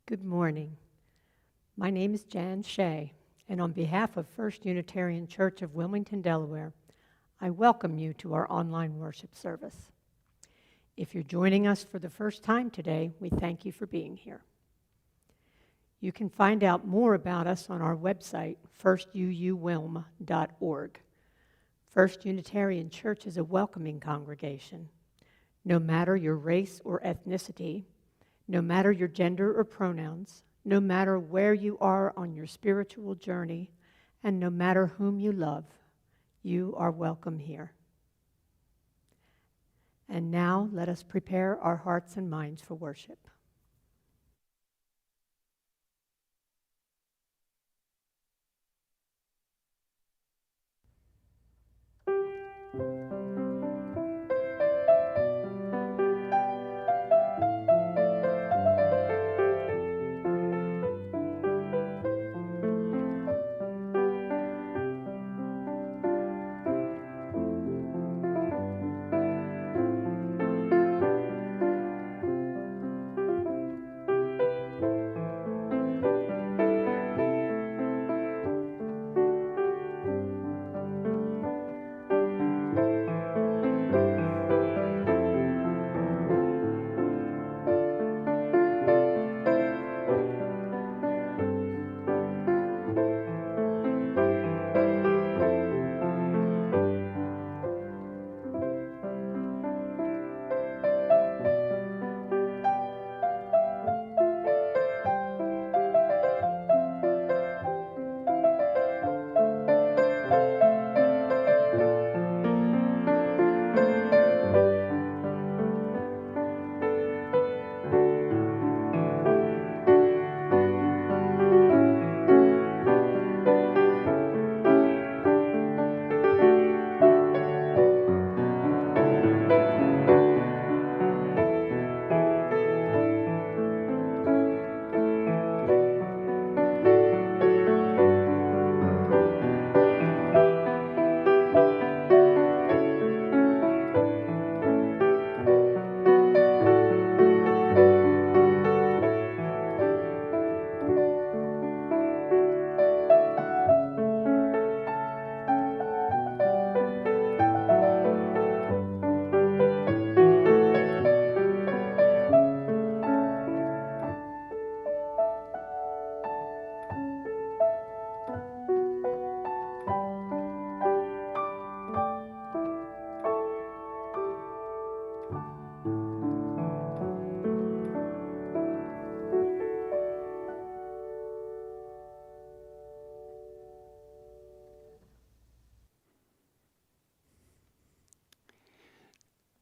Good morning. My name is Jan Shea, and on behalf of First Unitarian Church of Wilmington, Delaware, I welcome you to our online worship service. If you're joining us for the first time today, we thank you for being here. You can find out more about us on our website, firstuuwilm.org. First Unitarian Church is a welcoming congregation. No matter your race or ethnicity, no matter your gender or pronouns, no matter where you are on your spiritual journey, and no matter whom you love, you are welcome here. And now let us prepare our hearts and minds for worship.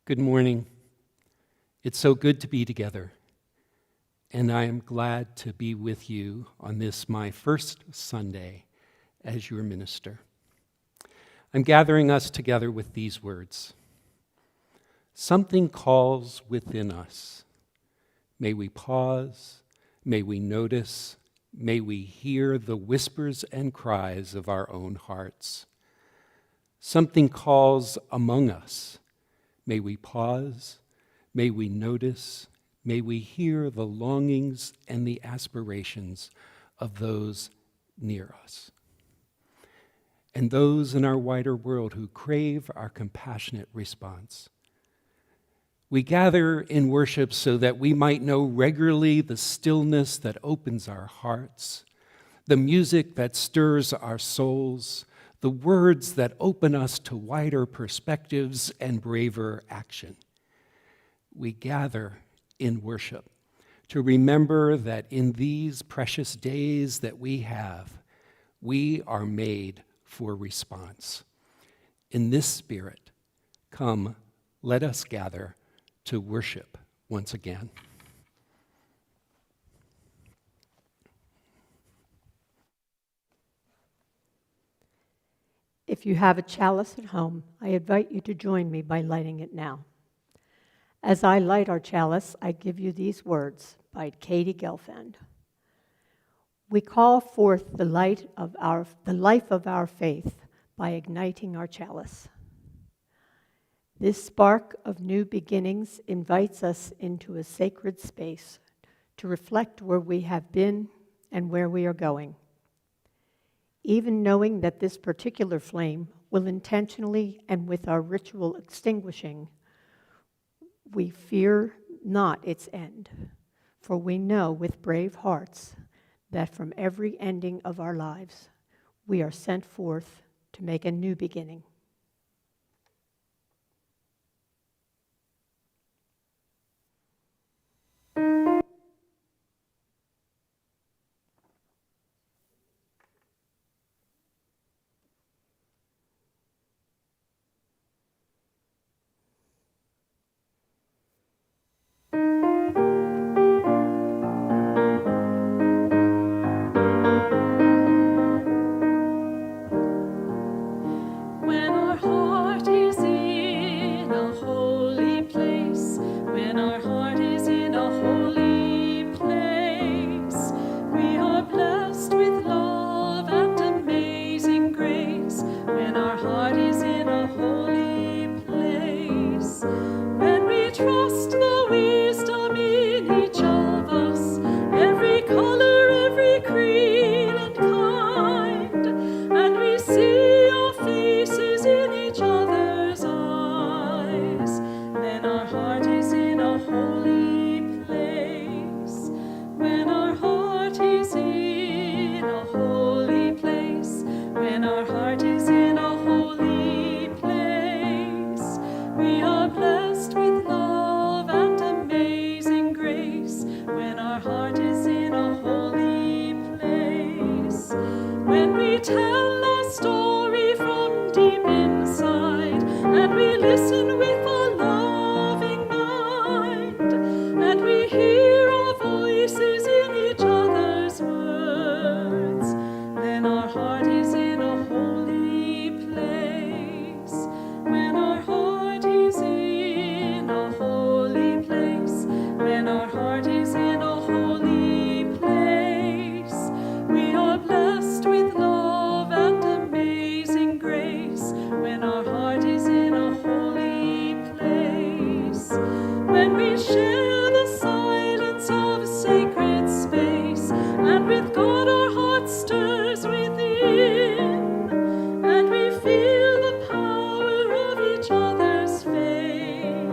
Good morning. It's so good to be together, and I am glad to be with you on this, my first Sunday as your minister. I'm gathering us together with these words. Something calls within us. May we pause, may we notice, may we hear the whispers and cries of our own hearts. Something calls among us. May we pause, may we notice, may we hear the longings and the aspirations of those near us, and those in our wider world who crave our compassionate response. We gather in worship so that we might know regularly the stillness that opens our hearts, the music that stirs our souls, the words that open us to wider perspectives and braver action. We gather in worship to remember that in these precious days that we have, we are made for response. In this spirit, come, let us gather to worship once again. If you have a chalice at home, I invite you to join me by lighting it now. As I light our chalice, I give you these words by Katie Gelfand. We call forth the life of our faith by igniting our chalice. This spark of new beginnings invites us into a sacred space to reflect where we have been and where we are going. Even knowing that this particular flame will intentionally and with our ritual extinguishing, we fear not its end, for we know with brave hearts that from every ending of our lives, we are sent forth to make a new beginning. When our heart is in a holy place, when our heart is in a holy place, we are blessed with love and amazing grace. When our heart is in a holy place, when we trust the wisdom in each of us, every color, every creed and kind, and we see our faces in each other's eyes, then our heart is in a holy place. When our heart is in a holy place, when our heart is in a holy place, we are blessed with love and amazing grace. When our heart is in a holy place, when we tell a story from deep inside, and we listen with a loving mind, and we hear our voices in each other's words, then our heart is in a holy place. When our heart is in a holy place, when our heart is in a holy place, we are blessed with love and amazing grace. When our heart is in a holy place, when we share the silence of a sacred space, and with God our heart stirs within, and we feel the power of each other's faith,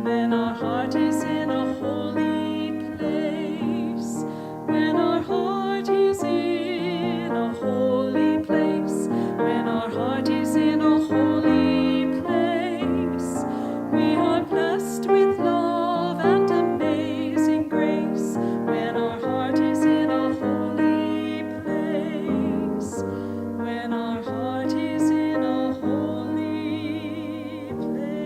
then our heart is in a holy place. When our heart is in a holy place, when our heart is in a holy place, we are blessed with love and amazing grace. When our heart is in a holy place, when our heart is in a holy place.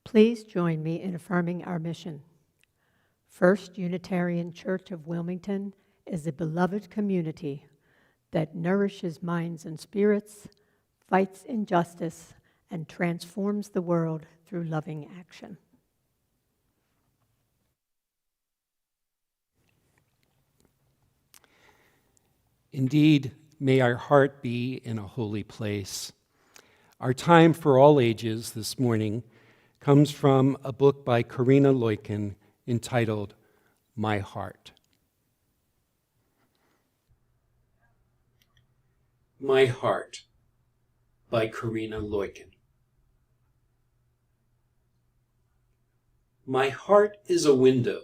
Please join me in affirming our mission. First Unitarian Church of Wilmington is a beloved community that nourishes minds and spirits, fights injustice, and transforms the world through loving action. Indeed, may our heart be in a holy place. Our time for all ages this morning comes from a book by Karina Loiken entitled My Heart. My Heart by Karina Loiken. My heart is a window.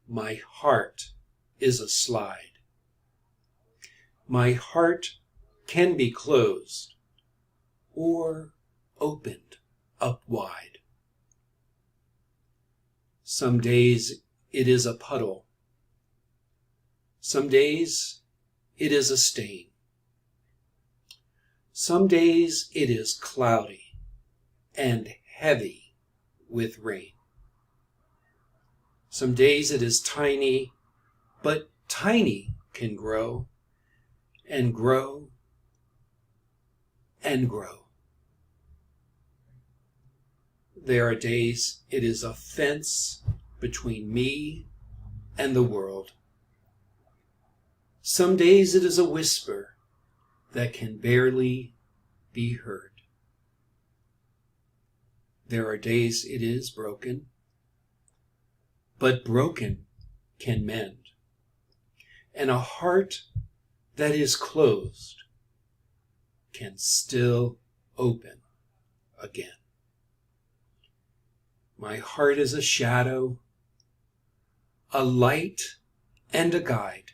My heart is a slide. My heart can be closed or opened up wide. Some days it is a puddle. Some days it is a stain. Some days it is cloudy and heavy with rain. Some days it is tiny, but tiny can grow and grow and grow. There are days it is a fence between me and the world. Some days it is a whisper that can barely be heard. There are days it is broken, but broken can mend. And a heart that is closed can still open again. My heart is a shadow, a light, and a guide.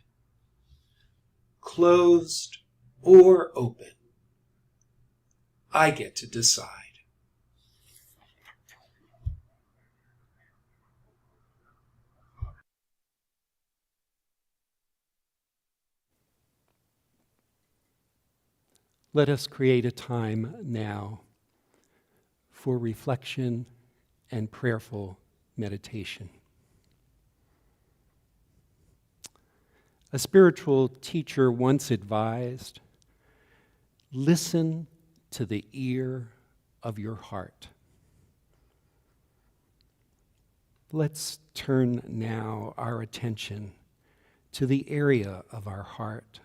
Closed or open, I get to decide. Let us create a time now for reflection and prayerful meditation. A spiritual teacher once advised, listen to the ear of your heart. Let's turn now our attention to the area of our heart,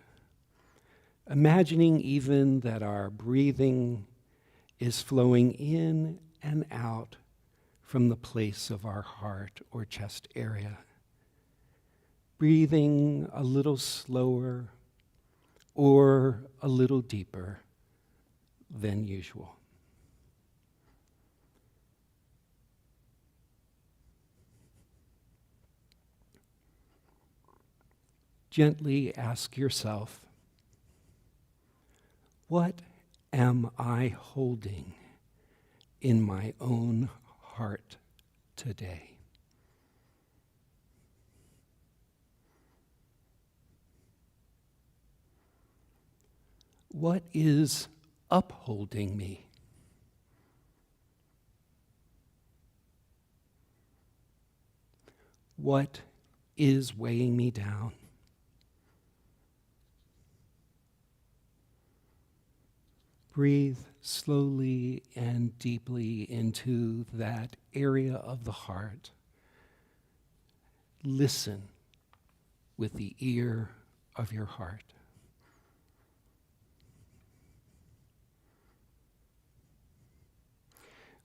imagining even that our breathing is flowing in and out from the place of our heart or chest area. Breathing a little slower or a little deeper than usual. Gently ask yourself, what am I holding in my own heart today? What is upholding me? What is weighing me down? Breathe slowly and deeply into that area of the heart. Listen with the ear of your heart.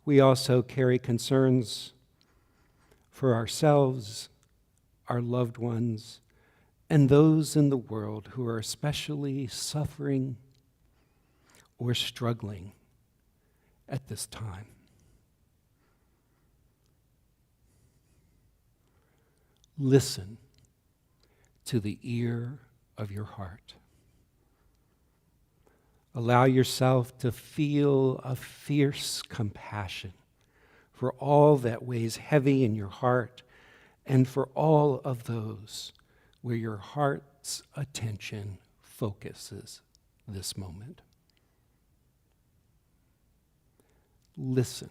We also carry concerns for ourselves, our loved ones, and those in the world who are especially suffering or struggling at this time. Listen to the ear of your heart. Allow yourself to feel a fierce compassion for all that weighs heavy in your heart and for all of those where your heart's attention focuses this moment. Listen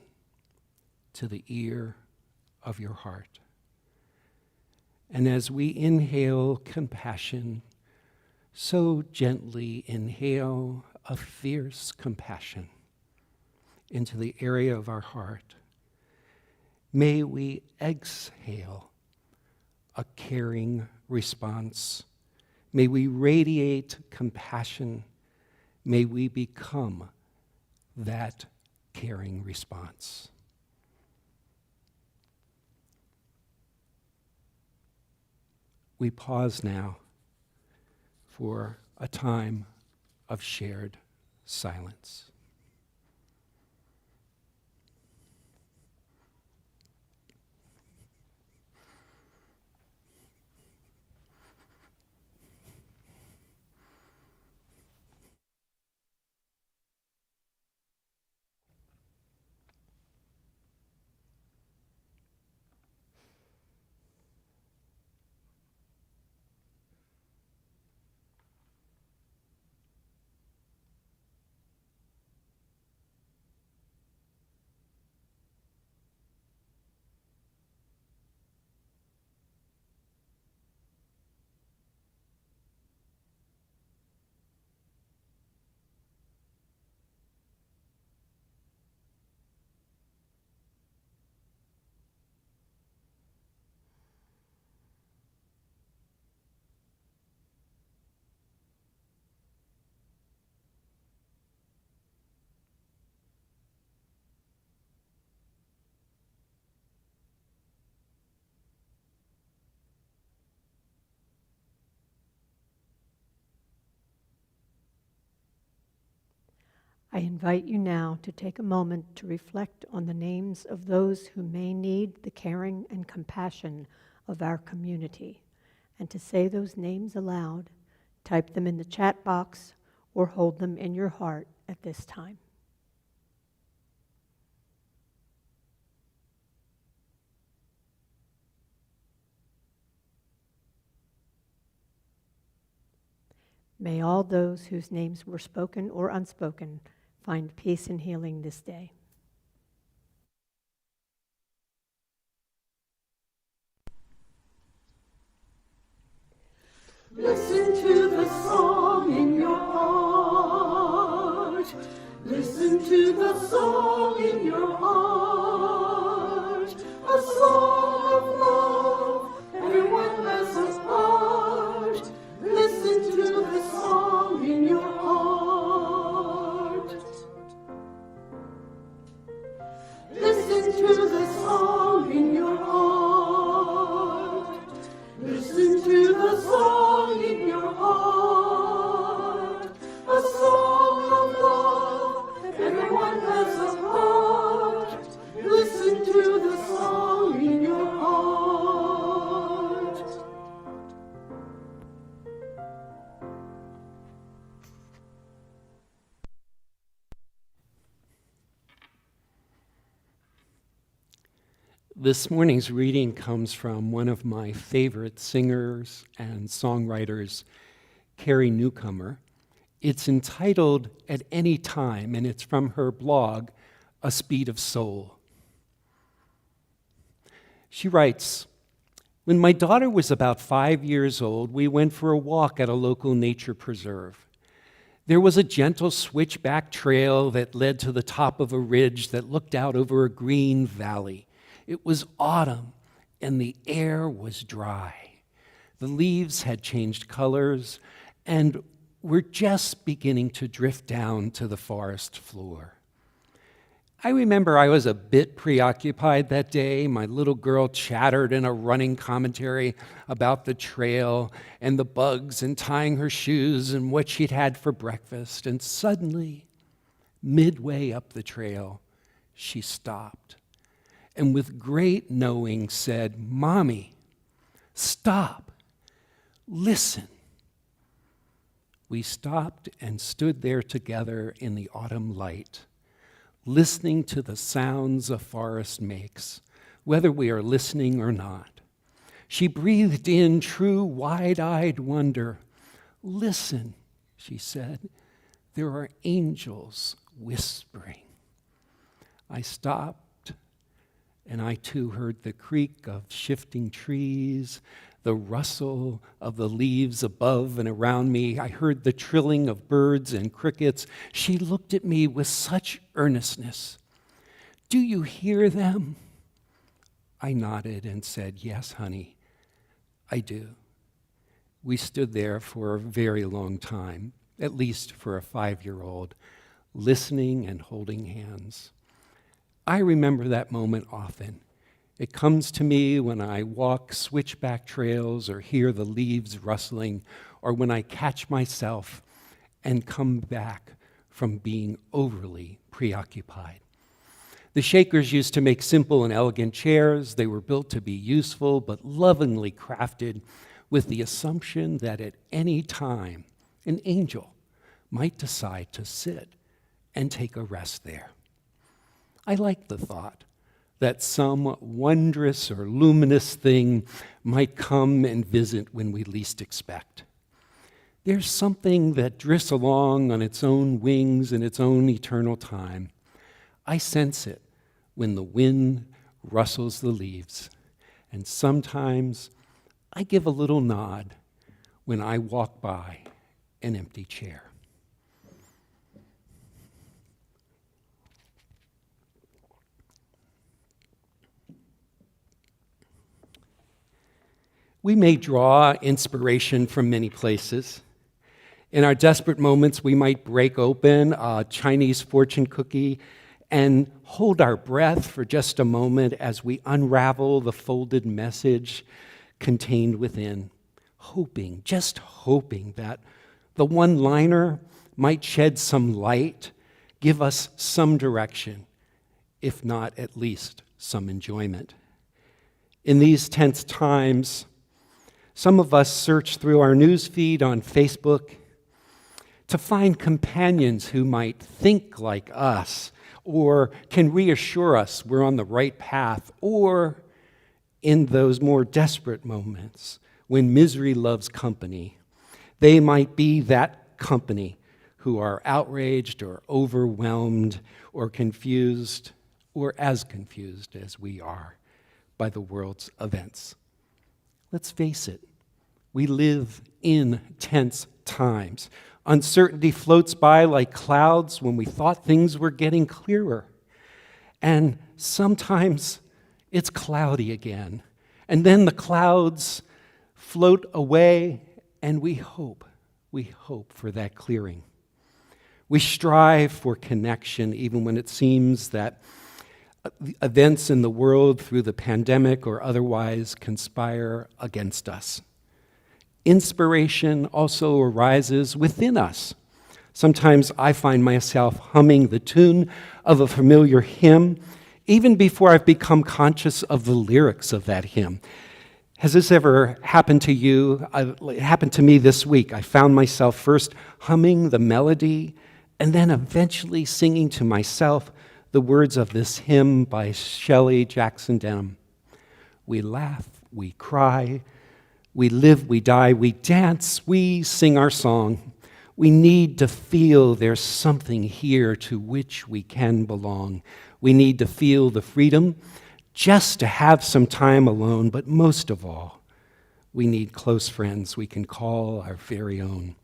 to the ear of your heart. And as we inhale compassion, so gently inhale a fierce compassion into the area of our heart. May we exhale a caring response. May we radiate compassion. May we become that caring response. We pause now for a time of shared silence. I invite you now to take a moment to reflect on the names of those who may need the caring and compassion of our community, and to say those names aloud, type them in the chat box, or hold them in your heart at this time. May all those whose names were spoken or unspoken find peace and healing this day. Listen to the song in your heart. Listen to the song in your heart. A song of love, everyone has a part. Listen to the song in your heart. Listen to the song in your heart. Listen to the song in your heart. A song of love, everyone has a part. Listen to the song in your heart. This morning's reading comes from one of my favorite singers and songwriters, Carrie Newcomer. It's entitled At Any Time, and it's from her blog, A Speed of Soul. She writes, "When my daughter was about 5 years old, we went for a walk at a local nature preserve. There was a gentle switchback trail that led to the top of a ridge that looked out over a green valley. It was autumn, and the air was dry. The leaves had changed colors and were just beginning to drift down to the forest floor. I remember I was a bit preoccupied that day. My little girl chattered in a running commentary about the trail and the bugs and tying her shoes and what she'd had for breakfast. And suddenly, midway up the trail, she stopped. And with great knowing said, 'Mommy, stop, listen.' We stopped and stood there together in the autumn light, listening to the sounds a forest makes, whether we are listening or not. She breathed in true wide-eyed wonder. 'Listen,' she said, 'there are angels whispering.' I stopped, and I too heard the creak of shifting trees, the rustle of the leaves above and around me. I heard the trilling of birds and crickets. She looked at me with such earnestness. 'Do you hear them?' I nodded and said, 'Yes, honey, I do.' We stood there for a very long time, at least for a 5-year-old, listening and holding hands. I remember that moment often. It comes to me when I walk switchback trails or hear the leaves rustling, or when I catch myself and come back from being overly preoccupied. The Shakers used to make simple and elegant chairs. They were built to be useful, but lovingly crafted with the assumption that at any time, an angel might decide to sit and take a rest there. I like the thought that some wondrous or luminous thing might come and visit when we least expect. There's something that drifts along on its own wings in its own eternal time. I sense it when the wind rustles the leaves, and sometimes I give a little nod when I walk by an empty chair. We may draw inspiration from many places. In our desperate moments, we might break open a Chinese fortune cookie and hold our breath for just a moment as we unravel the folded message contained within, hoping, just hoping that the one-liner might shed some light, give us some direction, if not at least some enjoyment. In these tense times, some of us search through our news feed on Facebook to find companions who might think like us or can reassure us we're on the right path, or in those more desperate moments when misery loves company, they might be that company who are outraged or overwhelmed or confused or as confused as we are by the world's events. Let's face it, we live in tense times. Uncertainty floats by like clouds when we thought things were getting clearer. And sometimes it's cloudy again. And then the clouds float away, and we hope for that clearing. We strive for connection even when it seems that events in the world through the pandemic or otherwise conspire against us. Inspiration also arises within us. Sometimes I find myself humming the tune of a familiar hymn even before I've become conscious of the lyrics of that hymn. Has this ever happened to you? It happened to me this week. I found myself first humming the melody and then eventually singing to myself the words of this hymn by Shelley Jackson Denham. We laugh, we cry, we live, we die, we dance, we sing our song. We need to feel there's something here to which we can belong. We need to feel the freedom just to have some time alone, but most of all, we need close friends we can call our very own.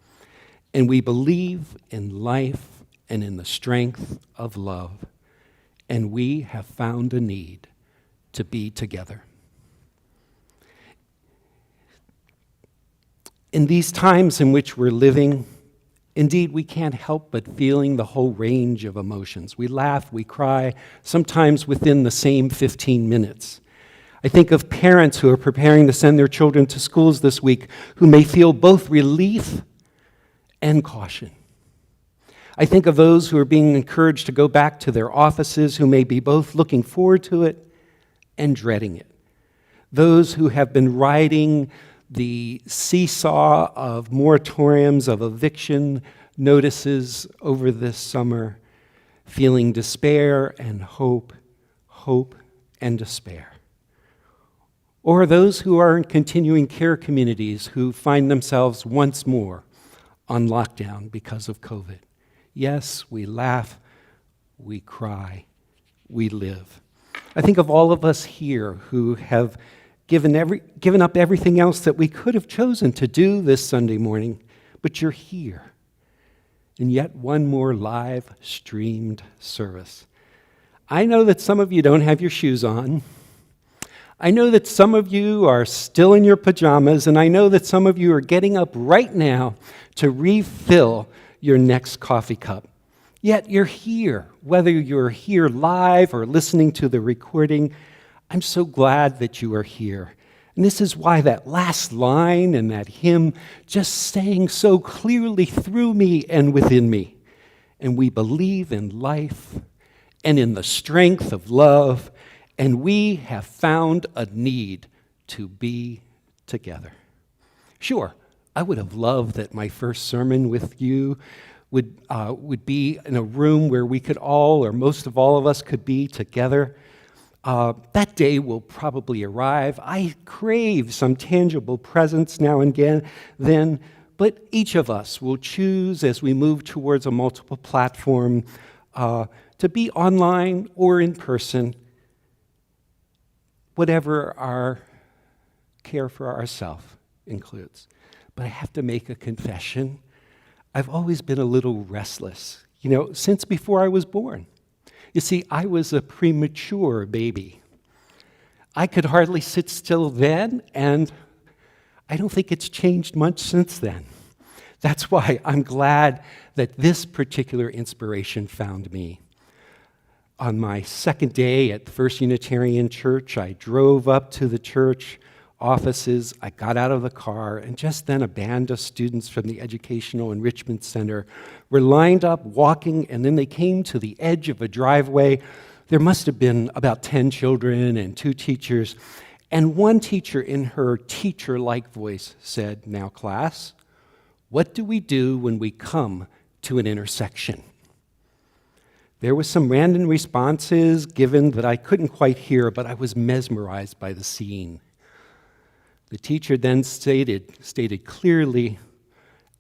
And we believe in life and in the strength of love, and we have found a need to be together. In these times in which we're living, indeed, we can't help but feeling the whole range of emotions. We laugh, we cry, sometimes within the same 15 minutes. I think of parents who are preparing to send their children to schools this week who may feel both relief and caution. I think of those who are being encouraged to go back to their offices who may be both looking forward to it and dreading it. Those who have been riding the seesaw of moratoriums, of eviction notices over this summer, feeling despair and hope, hope and despair. Or those who are in continuing care communities who find themselves once more on lockdown because of COVID. Yes, we laugh, we cry, we live. I think of all of us here who have given up everything else that we could have chosen to do this Sunday morning, but you're here. And yet one more live streamed service. I know that some of you don't have your shoes on. I know that some of you are still in your pajamas, and I know that some of you are getting up right now to refill your next coffee cup. Yet you're here, whether you're here live or listening to the recording. I'm so glad that you are here. And this is why that last line in that hymn just sang so clearly through me and within me. And we believe in life and in the strength of love, and we have found a need to be together. Sure, I would have loved that my first sermon with you would be in a room where we could all, or most of all of us, could be together. That day will probably arrive. I crave some tangible presence now and then, but each of us will choose as we move towards a multiple platform to be online or in person, whatever our care for ourselves includes. But I have to make a confession. I've always been a little restless, since before I was born. You see, I was a premature baby. I could hardly sit still then, and I don't think it's changed much since then. That's why I'm glad that this particular inspiration found me. On my second day at First Unitarian Church, I drove up to the church offices. I got out of the car, and just then a band of students from the Educational Enrichment Center were lined up walking, and then they came to the edge of a driveway. There must have been about 10 children and 2 teachers, and one teacher in her teacher-like voice said, "Now, class, what do we do when we come to an intersection?" There was some random responses given that I couldn't quite hear, but I was mesmerized by the scene. The teacher then stated clearly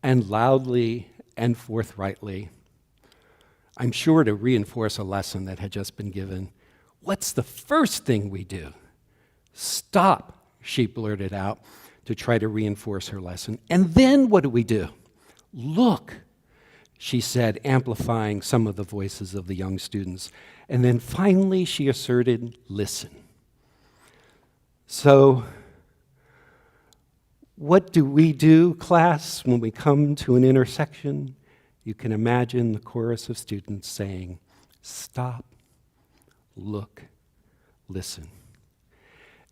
and loudly and forthrightly, I'm sure to reinforce a lesson that had just been given, "What's the first thing we do?" "Stop," she blurted out to try to reinforce her lesson. "And then what do we do?" "Look," she said, amplifying some of the voices of the young students. And then finally she asserted, "Listen." So, what do we do, class, when we come to an intersection? You can imagine the chorus of students saying, "Stop, look, listen."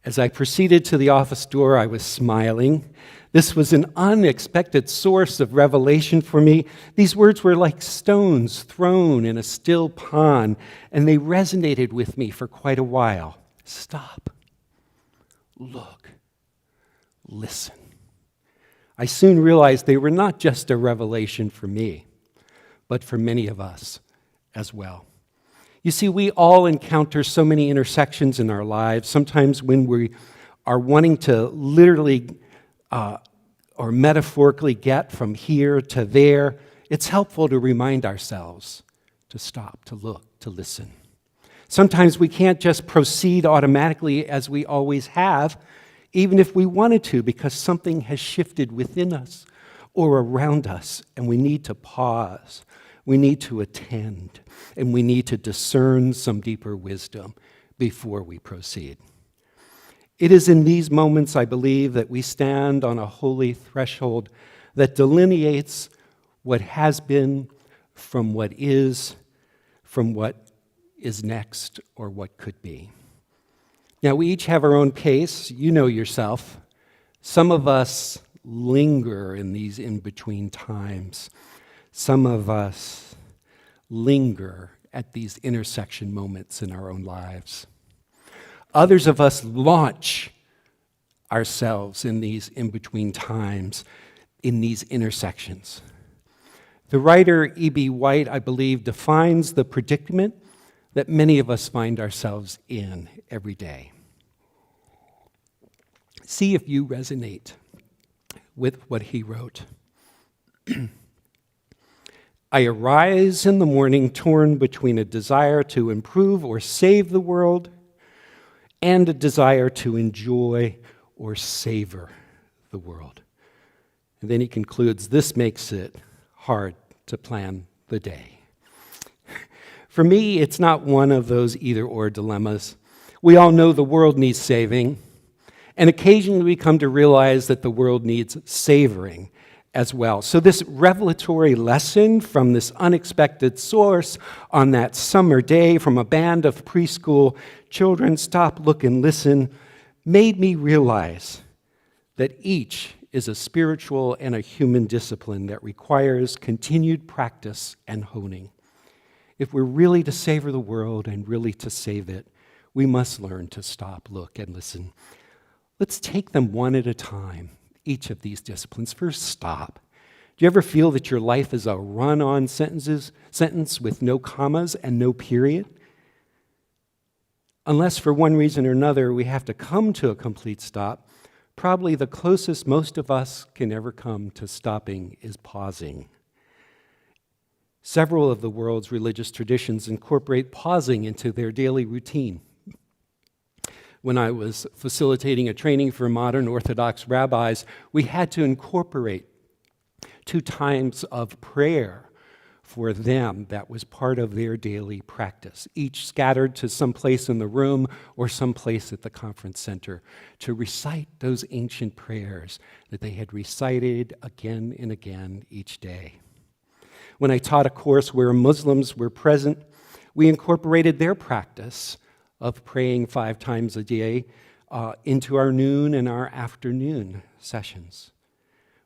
As I proceeded to the office door, I was smiling. This was an unexpected source of revelation for me. These words were like stones thrown in a still pond, and they resonated with me for quite a while. Stop, look, listen. I soon realized they were not just a revelation for me, but for many of us as well. You see, we all encounter so many intersections in our lives, sometimes when we are wanting to literally or metaphorically get from here to there. It's helpful to remind ourselves to stop, to look, to listen. Sometimes we can't just proceed automatically as we always have, even if we wanted to, because something has shifted within us or around us, and we need to pause. We need to attend, and we need to discern some deeper wisdom before we proceed. It is in these moments, I believe, that we stand on a holy threshold that delineates what has been from what is next, or what could be. Now, we each have our own pace. You know yourself. Some of us linger in these in-between times. Some of us linger at these intersection moments in our own lives. Others of us launch ourselves in these in-between times, in these intersections. The writer E.B. White, I believe, defines the predicament that many of us find ourselves in every day. See if you resonate with what he wrote. I arise in the morning torn between a desire to improve or save the world and a desire to enjoy or savor the world. And then he concludes, this makes it hard to plan the day. For me, it's not one of those either-or dilemmas. We all know the world needs saving, and occasionally we come to realize that the world needs savoring as well. So this revelatory lesson from this unexpected source on that summer day from a band of preschool children, stop, look, and listen, made me realize that each is a spiritual and a human discipline that requires continued practice and honing. If we're really to savor the world and really to save it, we must learn to stop, look, and listen. Let's take them one at a time, each of these disciplines. First, stop. Do you ever feel that your life is a run-on sentence with no commas and no period? Unless for one reason or another we have to come to a complete stop, probably the closest most of us can ever come to stopping is pausing. Several of the world's religious traditions incorporate pausing into their daily routine. When I was facilitating a training for modern Orthodox rabbis, we had to incorporate 2 times of prayer for them that was part of their daily practice, each scattered to some place in the room or some place at the conference center to recite those ancient prayers that they had recited again and again each day. When I taught a course where Muslims were present, we incorporated their practice of praying 5 times a day into our noon and our afternoon sessions.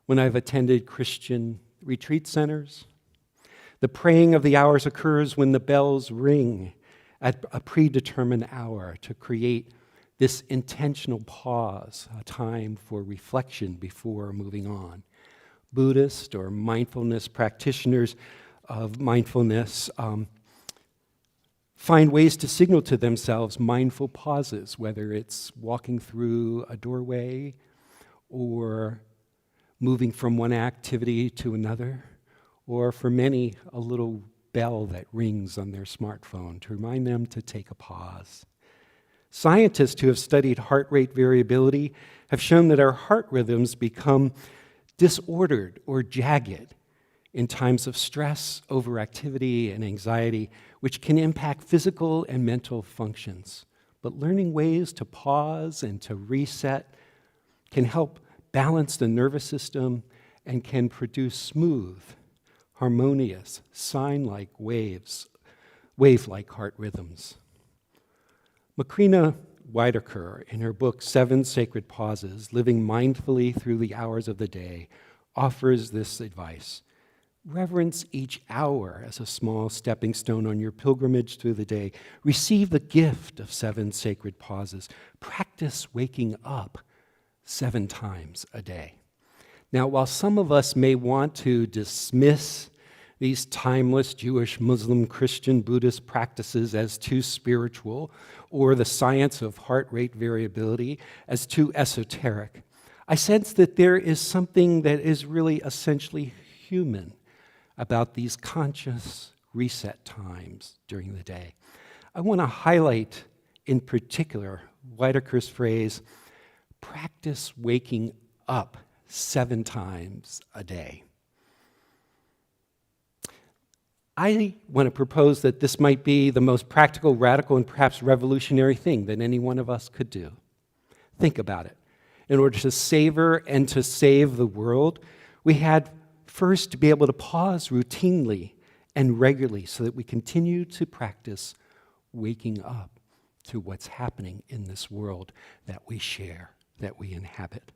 When I've attended Christian retreat centers, the praying of the hours occurs when the bells ring at a predetermined hour to create this intentional pause, a time for reflection before moving on. Buddhist or mindfulness practitioners of mindfulness find ways to signal to themselves mindful pauses, whether it's walking through a doorway or moving from one activity to another, or for many, a little bell that rings on their smartphone to remind them to take a pause. Scientists who have studied heart rate variability have shown that our heart rhythms become disordered or jagged in times of stress, overactivity, and anxiety, which can impact physical and mental functions. But learning ways to pause and to reset can help balance the nervous system and can produce smooth, harmonious, sine-like wave-like heart rhythms. Macrina Whitaker, in her book, 7 Sacred Pauses, Living Mindfully Through the Hours of the Day, offers this advice. Reverence each hour as a small stepping stone on your pilgrimage through the day. Receive the gift of 7 sacred pauses. Practice waking up 7 times a day. Now, while some of us may want to dismiss these timeless Jewish, Muslim, Christian, Buddhist practices as too spiritual, or the science of heart rate variability as too esoteric, I sense that there is something that is really essentially human about these conscious reset times during the day. I want to highlight in particular Whitaker's phrase, practice waking up 7 times a day. I want to propose that this might be the most practical, radical, and perhaps revolutionary thing that any one of us could do. Think about it. In order to savor and to save the world, we had first to be able to pause routinely and regularly so that we continue to practice waking up to what's happening in this world that we share, that we inhabit.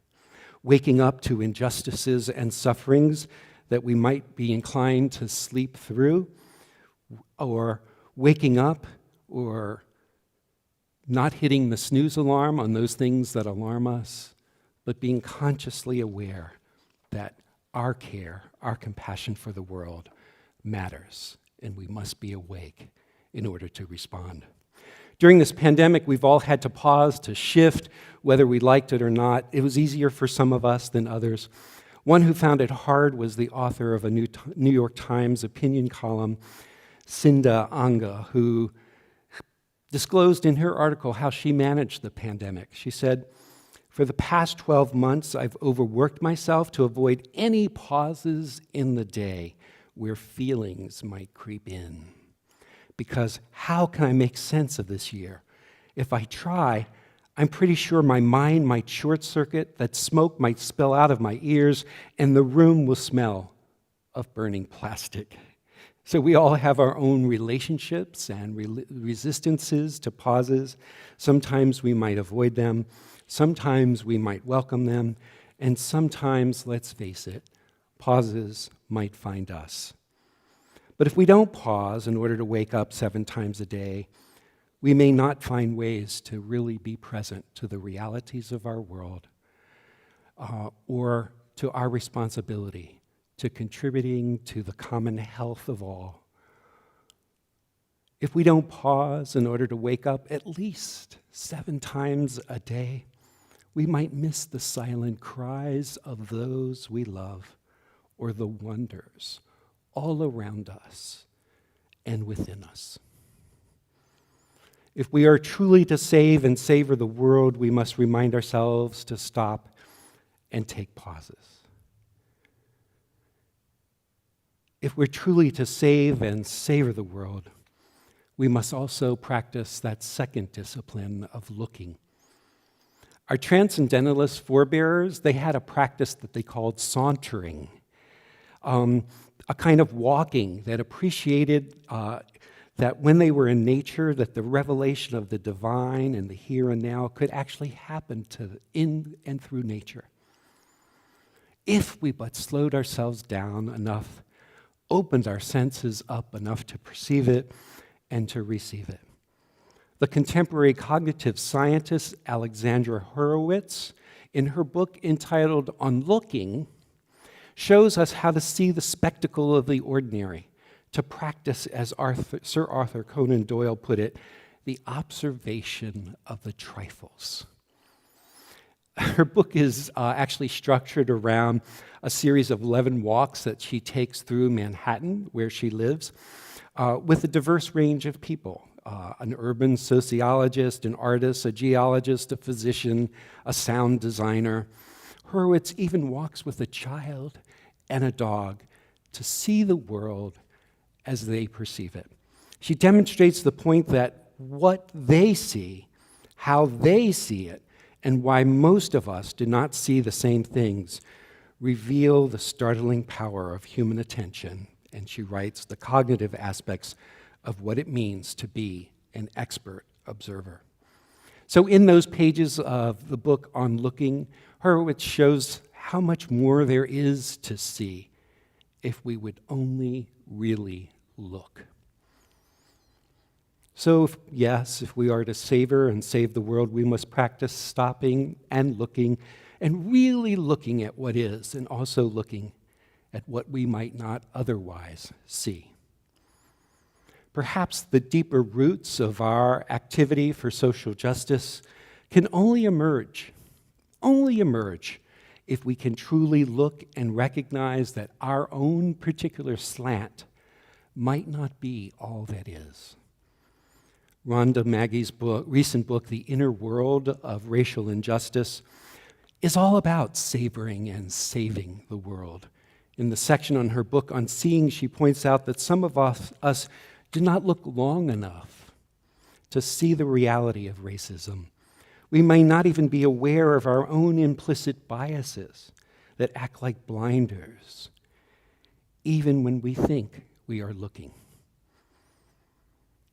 Waking up to injustices and sufferings that we might be inclined to sleep through, or waking up or not hitting the snooze alarm on those things that alarm us, but being consciously aware that our care, our compassion for the world matters, and we must be awake in order to respond. During this pandemic, we've all had to pause, to shift, whether we liked it or not. It was easier for some of us than others. One who found it hard was the author of a New York Times opinion column, Cinda Anga, who disclosed in her article how she managed the pandemic. She said, "For the past 12 months, I've overworked myself to avoid any pauses in the day where feelings might creep in. Because how can I make sense of this year? If I try, I'm pretty sure my mind might short circuit, that smoke might spill out of my ears, and the room will smell of burning plastic." So we all have our own relationships and resistances to pauses. Sometimes we might avoid them. Sometimes we might welcome them. And sometimes, let's face it, pauses might find us. But if we don't pause in order to wake up 7 times a day, we may not find ways to really be present to the realities of our world or to our responsibility to contributing to the common health of all. If we don't pause in order to wake up at least 7 times a day, we might miss the silent cries of those we love or the wonders all around us and within us. If we are truly to save and savor the world, we must remind ourselves to stop and take pauses. If we're truly to save and savor the world, we must also practice that second discipline of looking. Our transcendentalist forebears, they had a practice that they called sauntering, a kind of walking that appreciated that when they were in nature, that the revelation of the divine and the here and now could actually happen in and through nature. If we but slowed ourselves down enough, opened our senses up enough to perceive it and to receive it. The contemporary cognitive scientist Alexandra Horowitz, in her book entitled On Looking, shows us how to see the spectacle of the ordinary, to practice, as Sir Arthur Conan Doyle put it, the observation of the trifles. Her book is actually structured around a series of 11 walks that she takes through Manhattan, where she lives, with a diverse range of people. An urban sociologist, an artist, a geologist, a physician, a sound designer. Horowitz even walks with a child and a dog to see the world as they perceive it. She demonstrates the point that what they see, how they see it, and why most of us do not see the same things reveal the startling power of human attention. And she writes the cognitive aspects of what it means to be an expert observer. So in those pages of the book On Looking, Horowitz shows how much more there is to see if we would only really look. So if we are to savor and save the world, we must practice stopping and looking and really looking at what is, and also looking at what we might not otherwise see. Perhaps the deeper roots of our activity for social justice can only emerge if we can truly look and recognize that our own particular slant might not be all that is. Rhonda Maggie's recent book, The Inner World of Racial Injustice, is all about savoring and saving the world. In the section on her book on seeing, she points out that some of us do not look long enough to see the reality of racism. We may not even be aware of our own implicit biases that act like blinders, even when we think we are looking.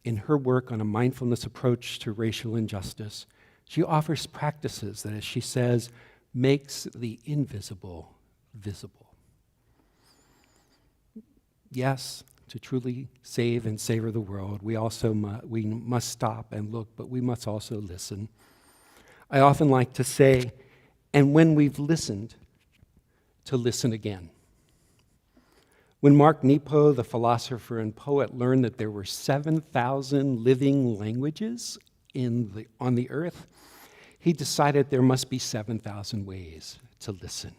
In her work on a mindfulness approach to racial injustice, she offers practices that, as she says, makes the invisible visible. Yes, to truly save and savor the world, we must stop and look, but we must also listen. I often like to say, and when we've listened, to listen again. When Mark Nepo, the philosopher and poet, learned that there were 7,000 living languages on the earth, he decided there must be 7,000 ways to listen,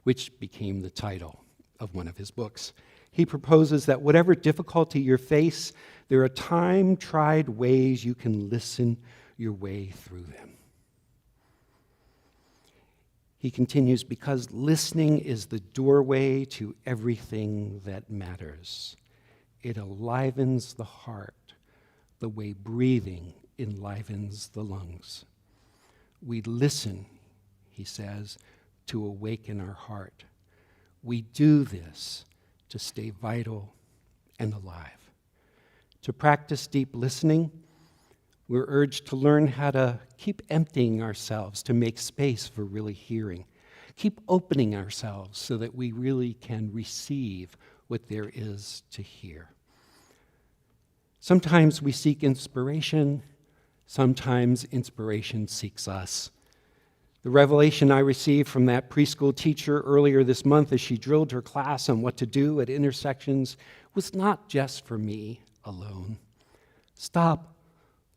which became the title of one of his books. He proposes that whatever difficulty you face, there are time-tried ways you can listen your way through them. He continues, because listening is the doorway to everything that matters. It enlivens the heart the way breathing enlivens the lungs. We listen, he says, to awaken our heart. We do this to stay vital and alive. To practice deep listening, we're urged to learn how to keep emptying ourselves to make space for really hearing. Keep opening ourselves so that we really can receive what there is to hear. Sometimes we seek inspiration. Sometimes inspiration seeks us. The revelation I received from that preschool teacher earlier this month as she drilled her class on what to do at intersections was not just for me alone. Stop,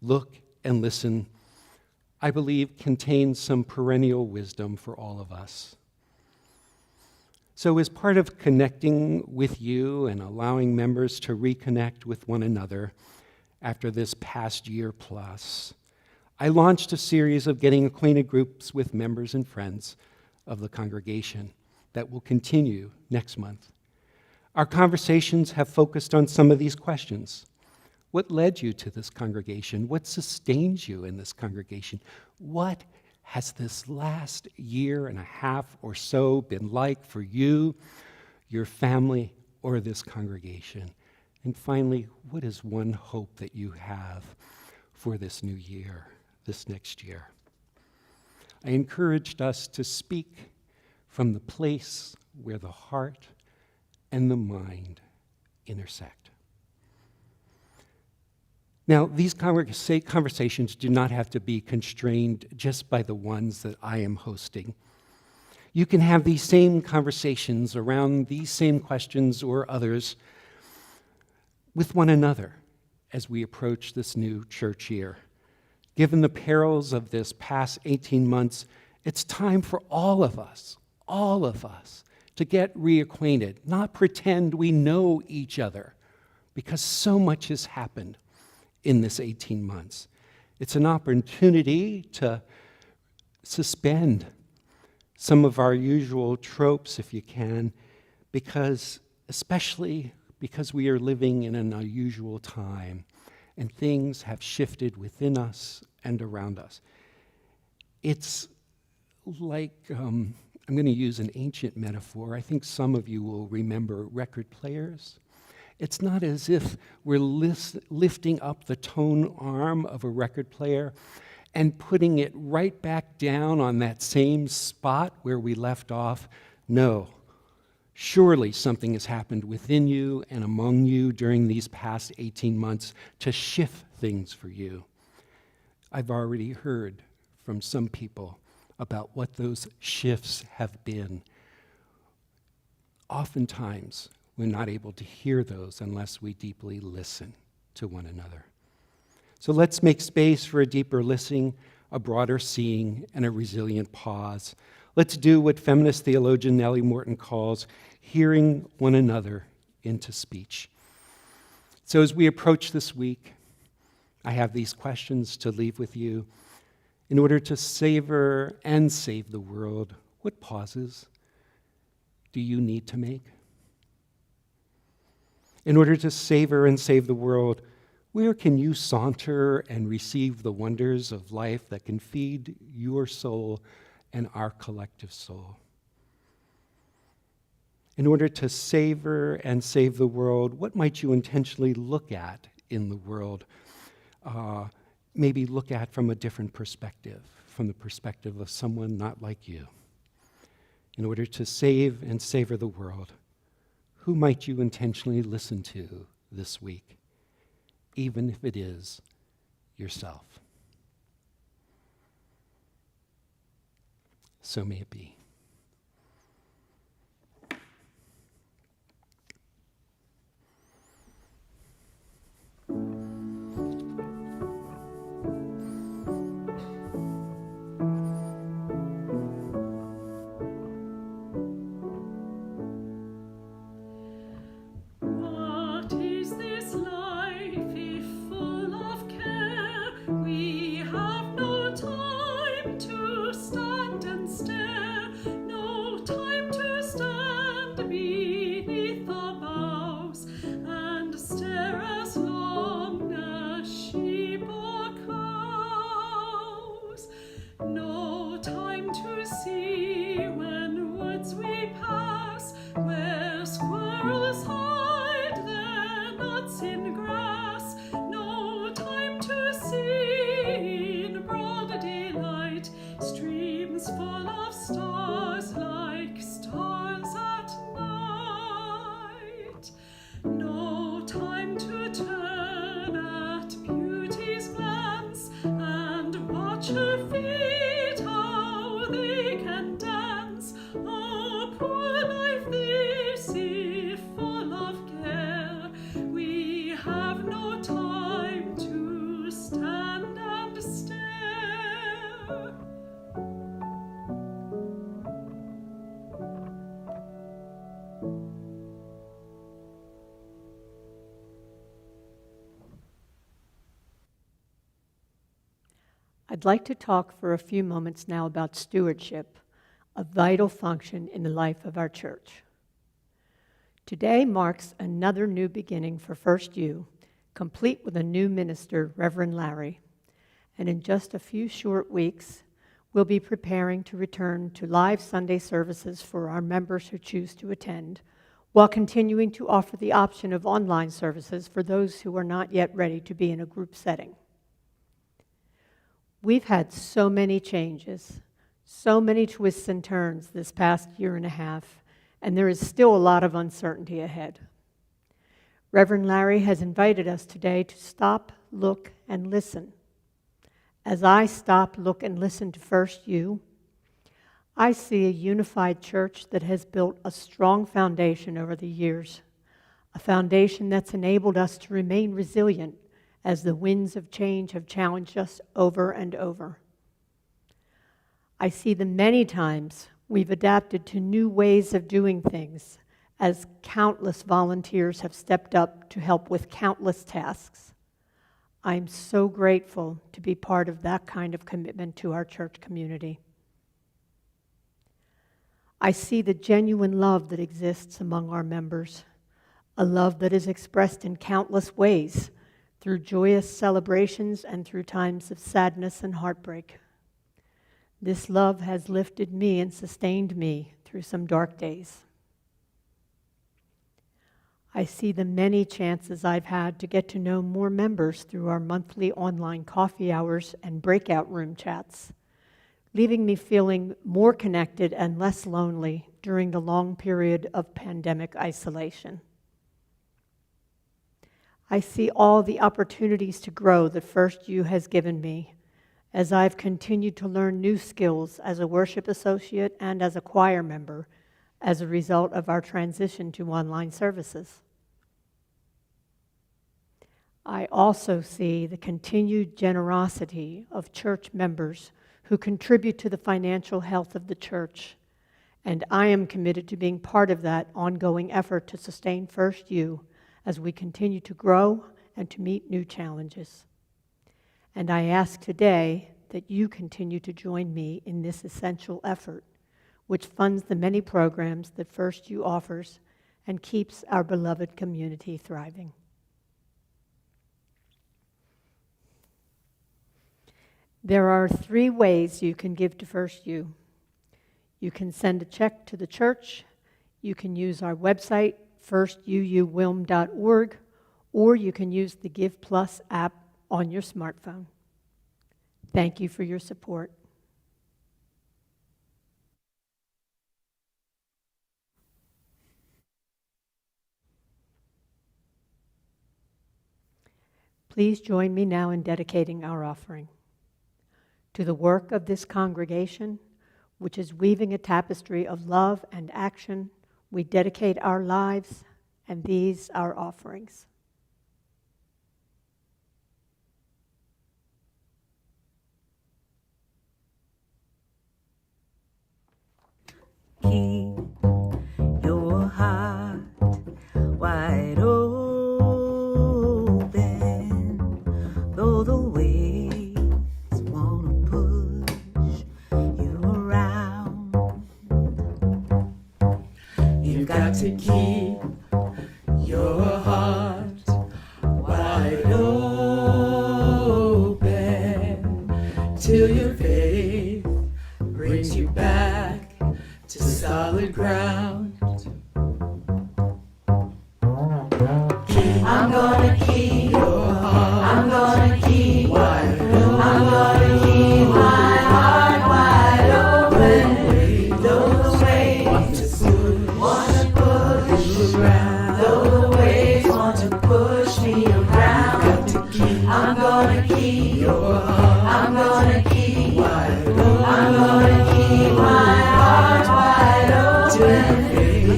look, and listen, I believe, contains some perennial wisdom for all of us. So as part of connecting with you and allowing members to reconnect with one another after this past year plus, I launched a series of getting acquainted groups with members and friends of the congregation that will continue next month. Our conversations have focused on some of these questions. What led you to this congregation? What sustains you in this congregation? What has this last year and a half or so been like for you, your family, or this congregation? And finally, what is one hope that you have for this new year, this next year? I encouraged us to speak from the place where the heart and the mind intersect. Now, these conversations do not have to be constrained just by the ones that I am hosting. You can have these same conversations around these same questions or others with one another as we approach this new church year. Given the perils of this past 18 months, it's time for all of us, to get reacquainted, not pretend we know each other, because so much has happened in this 18 months. It's an opportunity to suspend some of our usual tropes, if you can, especially because we are living in an unusual time and things have shifted within us and around us. It's like, I'm going to use an ancient metaphor. I think some of you will remember record players. It's not as if we're lifting up the tone arm of a record player and putting it right back down on that same spot where we left off. No. Surely something has happened within you and among you during these past 18 months to shift things for you. I've already heard from some people about what those shifts have been. Oftentimes, we're not able to hear those unless we deeply listen to one another. So let's make space for a deeper listening, a broader seeing, and a resilient pause. Let's do what feminist theologian Nellie Morton calls hearing one another into speech. So as we approach this week, I have these questions to leave with you. In order to savor and save the world, what pauses do you need to make? In order to savor and save the world, where can you saunter and receive the wonders of life that can feed your soul and our collective soul? In order to savor and save the world, what might you intentionally look at in the world? Maybe look at from a different perspective, from the perspective of someone not like you. In order to save and savor the world, who might you intentionally listen to this week, even if it is yourself? So may it be. What is this life if full of care? We have no time to stand and stare, no time to stand beneath the boughs and stare as long as sheep or cows. No time to see when woods we pass, where squirrels hide their nuts in grass. No time to see in broad daylight streams full of stars like stars at night. No time to turn at beauty's glance and watch her feet how they can dance. Oh, poor life this, if full of care. We have no time to stand and stare. I'd like to talk for a few moments now about stewardship, a vital function in the life of our church. Today marks another new beginning for First U, complete with a new minister, Reverend Larry. And in just a few short weeks, we'll be preparing to return to live Sunday services for our members who choose to attend, while continuing to offer the option of online services for those who are not yet ready to be in a group setting. We've had so many changes, so many twists and turns this past year and a half, and there is still a lot of uncertainty ahead. Reverend Larry has invited us today to stop, look, and listen. As I stop, look, and listen to First U, I see a unified church that has built a strong foundation over the years, a foundation that's enabled us to remain resilient as the winds of change have challenged us over and over. I see the many times we've adapted to new ways of doing things as countless volunteers have stepped up to help with countless tasks. I'm so grateful to be part of that kind of commitment to our church community. I see the genuine love that exists among our members, a love that is expressed in countless ways, through joyous celebrations and through times of sadness and heartbreak. This love has lifted me and sustained me through some dark days. I see the many chances I've had to get to know more members through our monthly online coffee hours and breakout room chats, leaving me feeling more connected and less lonely during the long period of pandemic isolation. I see all the opportunities to grow that First U has given me as I've continued to learn new skills as a worship associate and as a choir member as a result of our transition to online services. I also see the continued generosity of church members who contribute to the financial health of the church, and I am committed to being part of that ongoing effort to sustain First U as we continue to grow and to meet new challenges. And I ask today that you continue to join me in this essential effort, which funds the many programs that First U offers and keeps our beloved community thriving. There are 3 ways you can give to First U. You can send a check to the church, you can use our website, firstuuwilm.org, or you can use the Give Plus app on your smartphone. Thank you for your support. Please join me now in dedicating our offering. To the work of this congregation, which is weaving a tapestry of love and action, we dedicate our lives and these our offerings. Keep your heart wide open, though the waves wanna push you around. You've got to keep your heart wide open till your faith brings you back to solid ground. I'm gonna keep your heart. I'm gonna keep wide open. I'm gonna keep my heart wide open. Though the waves want to push around, though the waves want to push me around, I'm gonna keep your heart. I'm gonna keep wide open. I'm gonna keep my heart wide open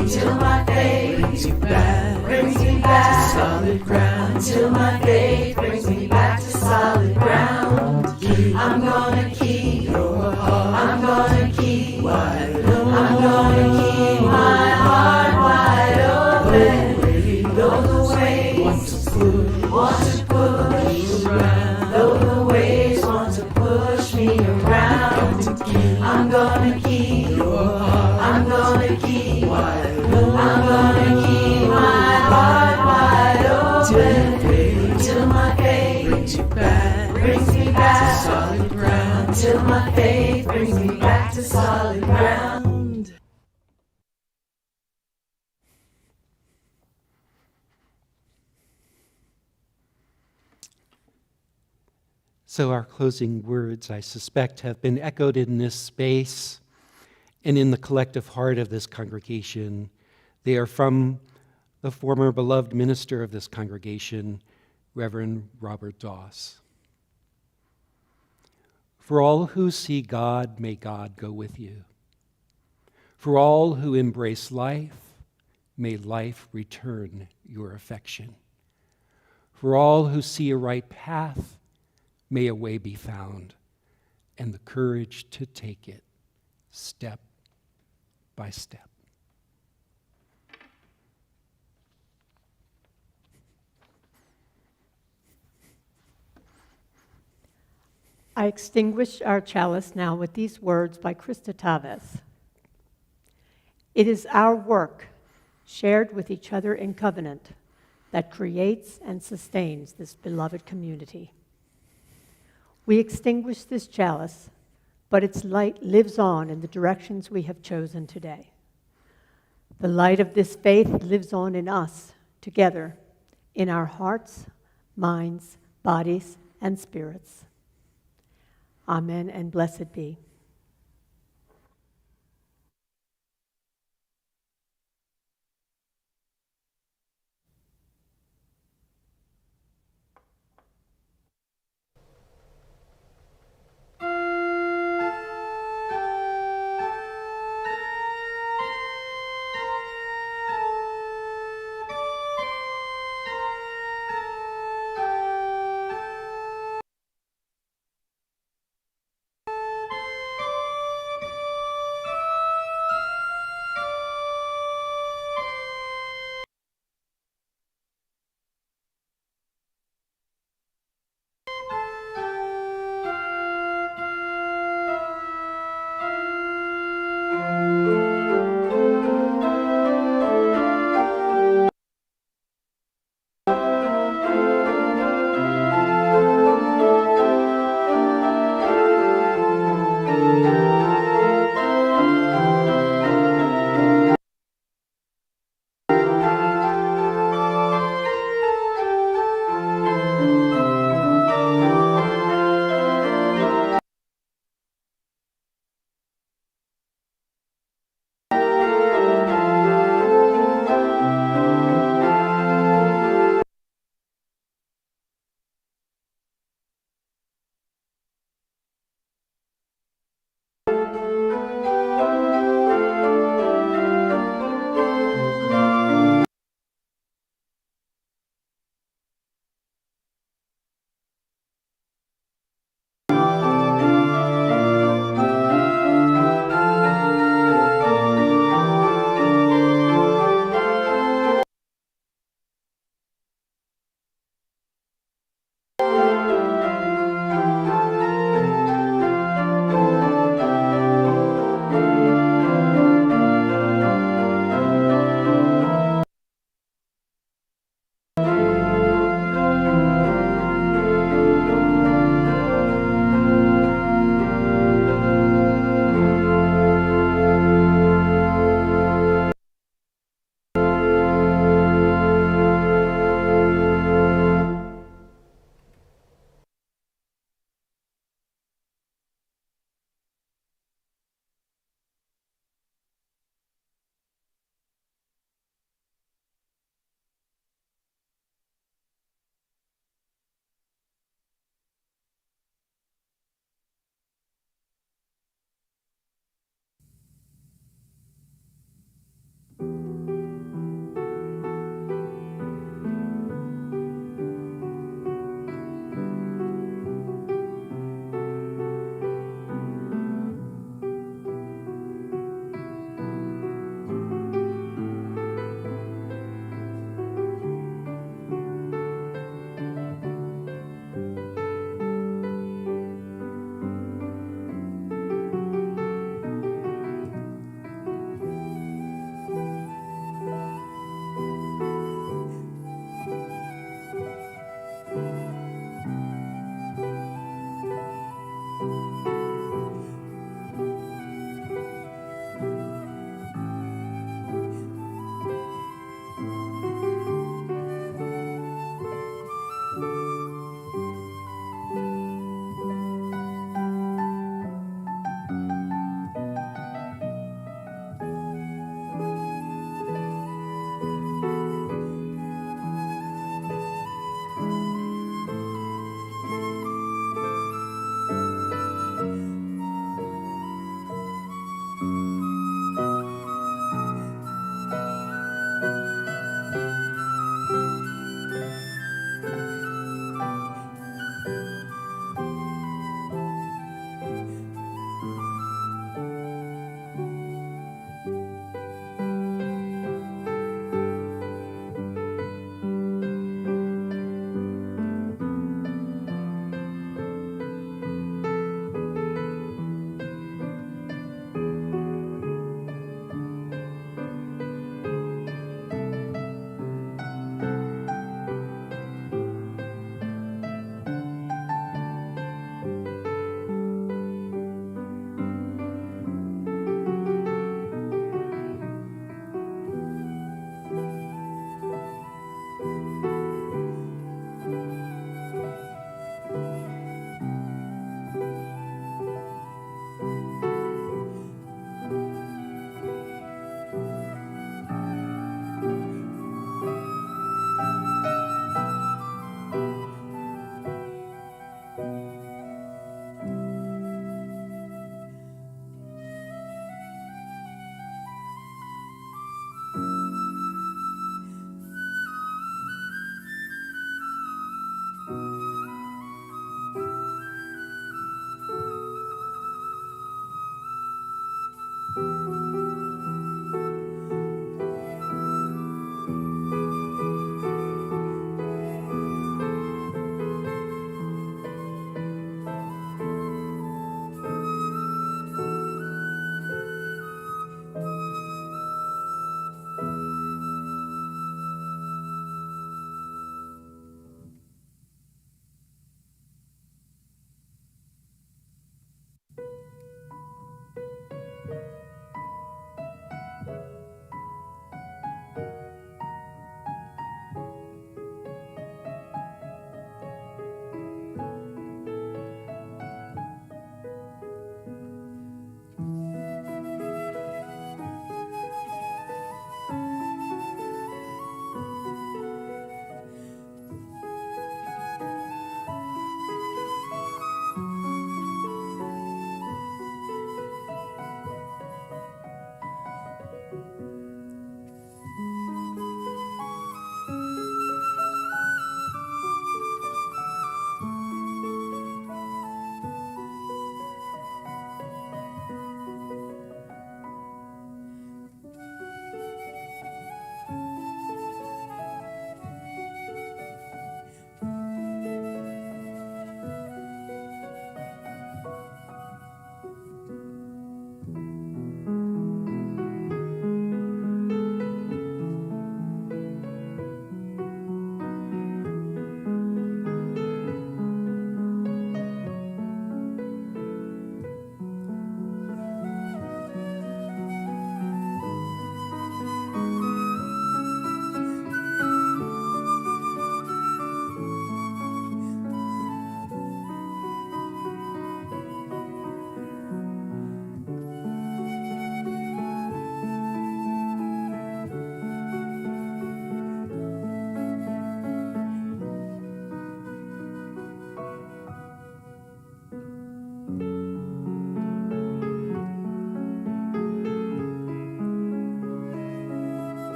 until my faith brings me back to solid ground. Until my faith brings me back to solid ground. I'm gonna keep your heart. I'm gonna keep wide open. I'm gonna keep my heart wide open. Though the waves want to push around, though the waves want to push me around, I'm gonna keep your heart. I'm gonna keep wide open. I'm gonna keep my heart wide open until my faith brings me back to solid ground. Until my faith brings me back to solid ground. So our closing words, I suspect, have been echoed in this space and in the collective heart of this congregation. They are from the former beloved minister of this congregation, Reverend Robert Doss. For all who see God, may God go with you. For all who embrace life, may life return your affection. For all who see a right path, may a way be found, and the courage to take it step by step. I extinguish our chalice now with these words by Krista Taves. It is our work, shared with each other in covenant, that creates and sustains this beloved community. We extinguish this chalice, but its light lives on in the directions we have chosen today. The light of this faith lives on in us, together, in our hearts, minds, bodies, and spirits. Amen and blessed be.